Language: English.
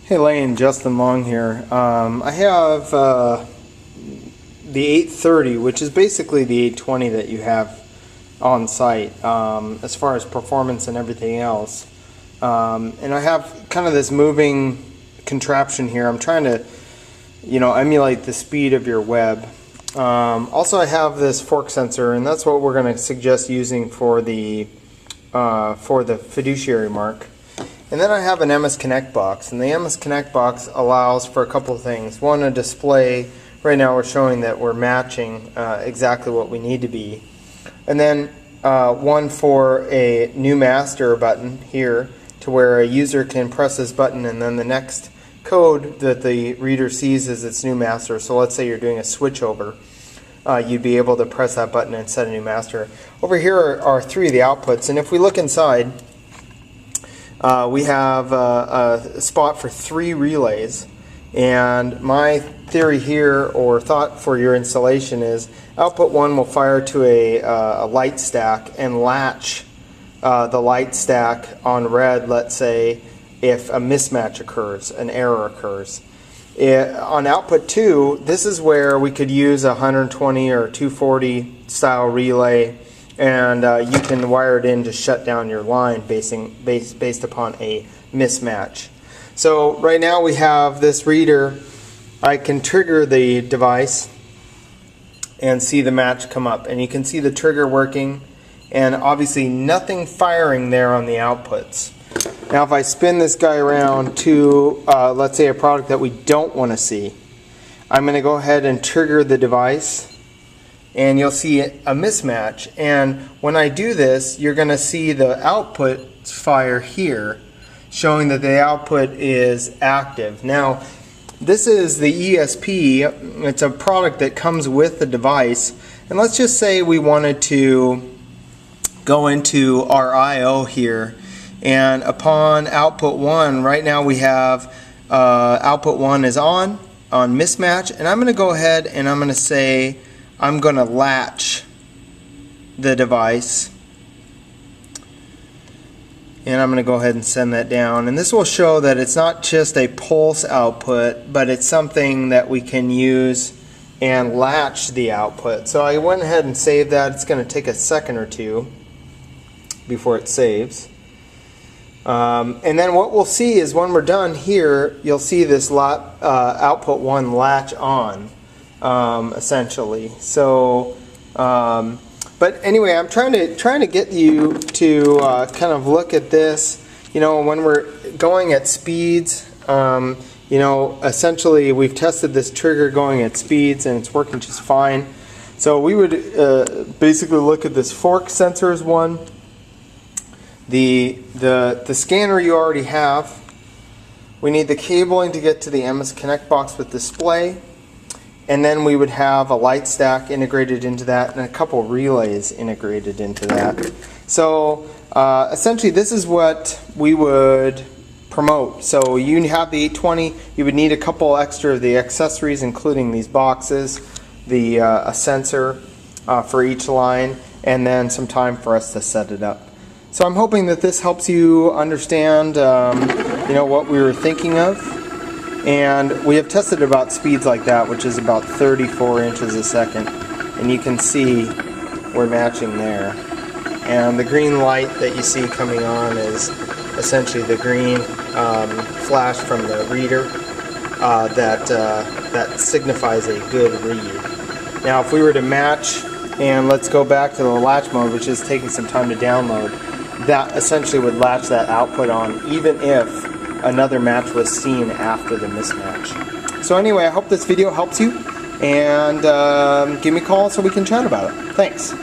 Hey Lane, Justin Long here. I have the 830, which is basically the 820 that you have on site as far as performance and everything else. And I have kind of this moving contraption here. I'm trying to, emulate the speed of your web. Also, I have this fork sensor, and that's what we're going to suggest using for the fiduciary mark. And then I have an MS Connect box, and the MS Connect box allows for a couple of things. One, a display. Right now we're showing that we're matching exactly what we need to be. And then one for a new master button here, to where a user can press this button and then the next code that the reader sees is its new master. So let's say you're doing a switchover. You'd be able to press that button and set a new master. Over here are three of the outputs, and if we look inside, we have a spot for 3 relays, and my theory here, or thought for your installation, is output 1 will fire to a light stack and latch the light stack on red, let's say, if a mismatch occurs, an error occurs. On output 2, this is where we could use a 120 or 240 style relay, and you can wire it in to shut down your line based upon a mismatch. So right now we have this reader. I can trigger the device and see the match come up, and you can see the trigger working, and obviously nothing firing there on the outputs. Now if I spin this guy around to let's say a product that we don't want to see, I'm going to go ahead and trigger the device, and you'll see a mismatch. And when I do this, you're going to see the output fire here, showing that the output is active. Now, this is the ESP. It's a product that comes with the device. And let's just say we wanted to go into our I/O here, and upon output 1, right now we have output 1 is on mismatch, and I'm going to go ahead and I'm going to say I'm going to latch the device, and I'm going to go ahead and send that down, and this will show that it's not just a pulse output, but it's something that we can use and latch the output. So I went ahead and saved that. It's going to take a second or two before it saves. And then what we'll see is when we're done here, you'll see this output 1 latch on, essentially. So, but anyway, I'm trying to get you to kind of look at this. When we're going at speeds, essentially we've tested this trigger going at speeds, and it's working just fine. So we would basically look at this fork sensor as one. The scanner you already have. We need the cabling to get to the MS Connect box with display, and then we would have a light stack integrated into that and a couple relays integrated into that. So essentially this is what we would promote. So you have the 820, you would need a couple extra of the accessories, including these boxes, a sensor for each line, and then some time for us to set it up. So I'm hoping that this helps you understand what we were thinking of. And we have tested about speeds like that, which is about 34 inches a second. And you can see we're matching there. And the green light that you see coming on is essentially the green flash from the reader that signifies a good read. Now if we were to match, and let's go back to the latch mode, which is taking some time to download, that essentially would latch that output on even if another match was seen after the mismatch. So anyway, I hope this video helps you, and give me a call so we can chat about it. Thanks.